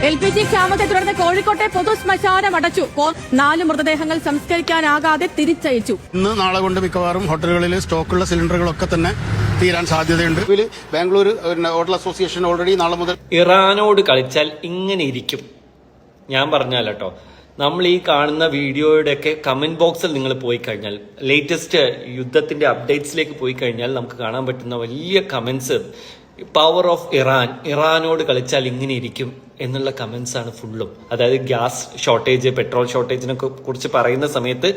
LPG ക്ഷാമത്തെ തുടർന്ന് കോഴിക്കോട്ടെ പൊതുശ്മശാനം അടച്ചു. 4 മൃതദേഹങ്ങൾ സംസ്കരിക്കാനാകാതെ തിരിച്ചയച്ചു. ഇന്ന് നാളെ കൊണ്ട് മിക്കവാറും ഹോട്ടലുകളിൽ സ്റ്റോക്കുള്ള സിലിണ്ടറുകളൊക്കെ തന്നെ തീരാൻ സാധ്യതയുണ്ട്. ബാംഗ്ലൂർ ഹോട്ടൽ അസോസിയേഷൻ ഓൾറെഡി നാളെ മുതൽ ഇറാനോട് കളിച്ചാൽ ഇങ്ങനെ ഇരിക്കും. ഞാൻ പറഞ്ഞാലോ, നമ്മൾ ഈ കാണുന്ന വീഡിയോയുടെയൊക്കെ കമന്റ് ബോക്സിൽ നിങ്ങൾ പോയി കഴിഞ്ഞാൽ, ലേറ്റസ്റ്റ് യുദ്ധത്തിന്റെ അപ്ഡേറ്റ്സിലേക്ക് പോയി കഴിഞ്ഞാൽ നമുക്ക് കാണാൻ പറ്റുന്ന വലിയ കമന്റ്സ് പവർ ഓഫ് ഇറാനോട് കളിച്ചാൽ ഇങ്ങനെ ഇരിക്കും എന്നുള്ള കമന്റ്സ് ആണ് ഫുള്ളും. അതായത് ഗ്യാസ് ഷോർട്ടേജ്, പെട്രോൾ ഷോർട്ടേജിനൊക്കെ കുറിച്ച് പറയുന്ന സമയത്ത്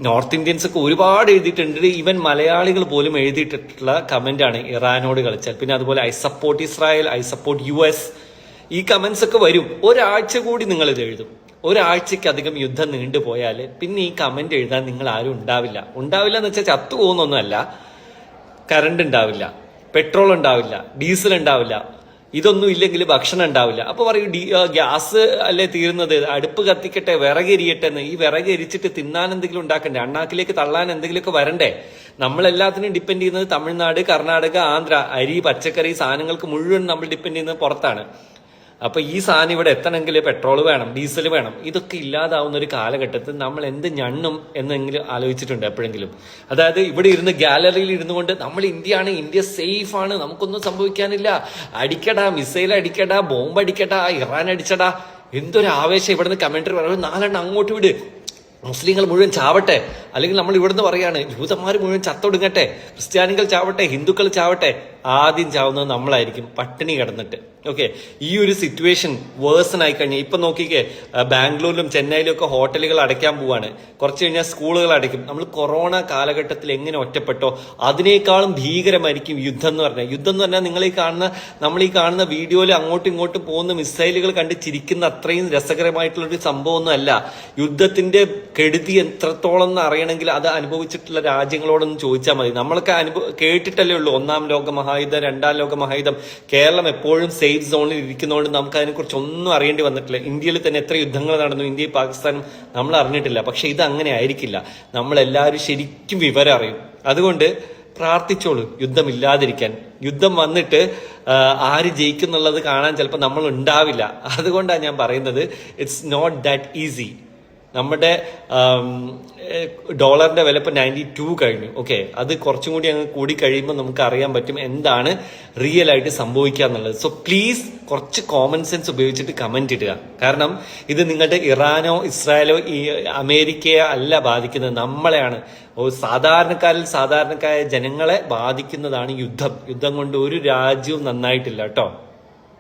നോർത്ത് ഇന്ത്യൻസ് ഒക്കെ ഒരുപാട് എഴുതിയിട്ടുണ്ട്. ഈവൻ മലയാളികൾ പോലും എഴുതിയിട്ടുള്ള കമന്റ് ആണ് ഇറാനോട് കളിച്ചാൽ. പിന്നെ അതുപോലെ I support Israel, I support US, ഈ കമന്റ്സ് ഒക്കെ വരും. ഒരാഴ്ച കൂടി നിങ്ങൾ ഇത് എഴുതും. ഒരാഴ്ചക്കധികം യുദ്ധം നീണ്ടുപോയാൽ പിന്നെ ഈ കമന്റ് എഴുതാൻ നിങ്ങൾ ആരും ഉണ്ടാവില്ല എന്ന് വെച്ചാൽ ചത്തു പോകുന്നൊന്നുമല്ല. കറണ്ട് ഉണ്ടാവില്ല, പെട്രോൾ ഉണ്ടാവില്ല, ഡീസൽ ഉണ്ടാവില്ല, ഇതൊന്നും ഇല്ലെങ്കിൽ ഭക്ഷണം ഉണ്ടാവില്ല. അപ്പൊ പറയൂ, ഗ്യാസ് അല്ലേ തീരുന്നത്, അടുപ്പ് കത്തിക്കട്ടെ, വിറകരിയട്ടെ എന്ന്. ഈ വിറകരിച്ചിട്ട് തിന്നാൻ എന്തെങ്കിലും ഉണ്ടാക്കണ്ടേ? അണ്ണാക്കിലേക്ക് തള്ളാൻ എന്തെങ്കിലുമൊക്കെ വരണ്ടേ? നമ്മളെല്ലാത്തിനും ഡിപ്പെൻഡ് ചെയ്യുന്നത് തമിഴ്നാട്, കർണാടക, ആന്ധ്ര, അരി, പച്ചക്കറി സാധനങ്ങൾക്ക് മുഴുവൻ നമ്മൾ ഡിപ്പെൻഡ് ചെയ്യുന്നത് പുറത്താണ്. അപ്പൊ ഈ സാധനം ഇവിടെ എത്തണമെങ്കിൽ പെട്രോൾ വേണം, ഡീസൽ വേണം. ഇതൊക്കെ ഇല്ലാതാവുന്ന ഒരു കാലഘട്ടത്തിൽ നമ്മൾ എന്ത് ഞണ്ണും എന്നെങ്കിലും ആലോചിച്ചിട്ടുണ്ട് എപ്പോഴെങ്കിലും? അതായത് ഇവിടെ ഇരുന്ന് ഗാലറിയിൽ ഇരുന്നു കൊണ്ട് നമ്മൾ ഇന്ത്യയാണ്, ഇന്ത്യ സേഫ് ആണ്, നമുക്കൊന്നും സംഭവിക്കാനില്ല, അടിക്കടാ, മിസൈൽ അടിക്കടാ, ബോംബ് അടിക്കടാ, ഇറാൻ അടിച്ചടാ, എന്തൊരു ആവേശം. ഇവിടുന്ന് കമന്ററി പറയുന്നത് 4 എണ്ണം അങ്ങോട്ട് വിട്, മുസ്ലിങ്ങൾ മുഴുവൻ ചാവട്ടെ, അല്ലെങ്കിൽ നമ്മൾ ഇവിടുന്ന് പറയാണ് ജൂതന്മാർ മുഴുവൻ ചത്തൊടുങ്ങട്ടെ, ക്രിസ്ത്യാനികൾ ചാവട്ടെ, ഹിന്ദുക്കൾ ചാവട്ടെ. ആദ്യം ചാവുന്നത് നമ്മളായിരിക്കും, പട്ടിണി കിടന്നിട്ട്. ഓക്കെ, ഈ ഒരു സിറ്റുവേഷൻ വേഴ്സൺ ആയി കഴിഞ്ഞാൽ ഇപ്പൊ നോക്കിക്കേ, ബാംഗ്ലൂരിലും ചെന്നൈയിലും ഒക്കെ ഹോട്ടലുകൾ അടയ്ക്കാൻ പോവാണ്. കുറച്ച് കഴിഞ്ഞാൽ സ്കൂളുകൾ അടയ്ക്കും. നമ്മൾ കൊറോണ കാലഘട്ടത്തിൽ എങ്ങനെ ഒറ്റപ്പെട്ടോ അതിനേക്കാളും ഭീകരമായിരിക്കും യുദ്ധം എന്ന് പറഞ്ഞാൽ. യുദ്ധം എന്ന് പറഞ്ഞാൽ നമ്മൾ ഈ കാണുന്ന വീഡിയോയിൽ അങ്ങോട്ടും ഇങ്ങോട്ടും പോകുന്ന മിസൈലുകൾ കണ്ട് ചിരിക്കുന്ന അത്രയും രസകരമായിട്ടുള്ളൊരു സംഭവമൊന്നും അല്ല. യുദ്ധത്തിന്റെ കെടുതി എത്രത്തോളം എന്ന് അറിയണമെങ്കിൽ അത് അനുഭവിച്ചിട്ടുള്ള രാജ്യങ്ങളോടൊന്നും ചോദിച്ചാൽ മതി. നമ്മളൊക്കെ കേട്ടിട്ടല്ലേ ഉള്ളൂ 1-ാം ലോക മഹായുദ്ധം, 2-ാം ലോക മഹായുദ്ധം. കേരളം എപ്പോഴും സേഫ് സോണിൽ ഇരിക്കുന്നതുകൊണ്ട് നമുക്ക് അതിനെക്കുറിച്ച് ഒന്നും അറിയേണ്ടി വന്നിട്ടില്ല. ഇന്ത്യയിൽ തന്നെ എത്ര യുദ്ധങ്ങൾ നടന്നു, ഇന്ത്യയും പാകിസ്ഥാനും നമ്മൾ അറിഞ്ഞിട്ടില്ല. പക്ഷെ ഇത് അങ്ങനെ ആയിരിക്കില്ല. നമ്മളെല്ലാവരും ശരിക്കും വിവരം അറിയും. അതുകൊണ്ട് പ്രാർത്ഥിച്ചോളൂ യുദ്ധമില്ലാതിരിക്കാൻ. യുദ്ധം വന്നിട്ട് ആര് ജയിക്കുന്നുള്ളത് കാണാൻ ചിലപ്പോൾ നമ്മൾ ഉണ്ടാവില്ല. അതുകൊണ്ടാണ് ഞാൻ പറയുന്നത്, ഇറ്റ്സ് നോട്ട് ദാറ്റ് ഈസി. നമ്മുടെ ഡോളറിന്റെ വില ഇപ്പൊ 92 കഴിഞ്ഞു. ഓക്കെ, അത് കുറച്ചും കൂടി അങ്ങ് കൂടി കഴിയുമ്പോൾ നമുക്ക് അറിയാൻ പറ്റും എന്താണ് റിയൽ ആയിട്ട് സംഭവിക്കുക എന്നുള്ളത്. സോ പ്ലീസ് കുറച്ച് കോമൺ സെൻസ് ഉപയോഗിച്ചിട്ട് കമന്റ് ഇടുക. കാരണം ഇത് നിങ്ങളുടെ ഇറാനോ ഇസ്രായേലോ ഈ അമേരിക്കയോ അല്ല ബാധിക്കുന്നത്, നമ്മളെയാണ്. സാധാരണക്കാരായ ജനങ്ങളെ ബാധിക്കുന്നതാണ് യുദ്ധം. യുദ്ധം കൊണ്ട് ഒരു രാജ്യവും നന്നായിട്ടില്ല കേട്ടോ.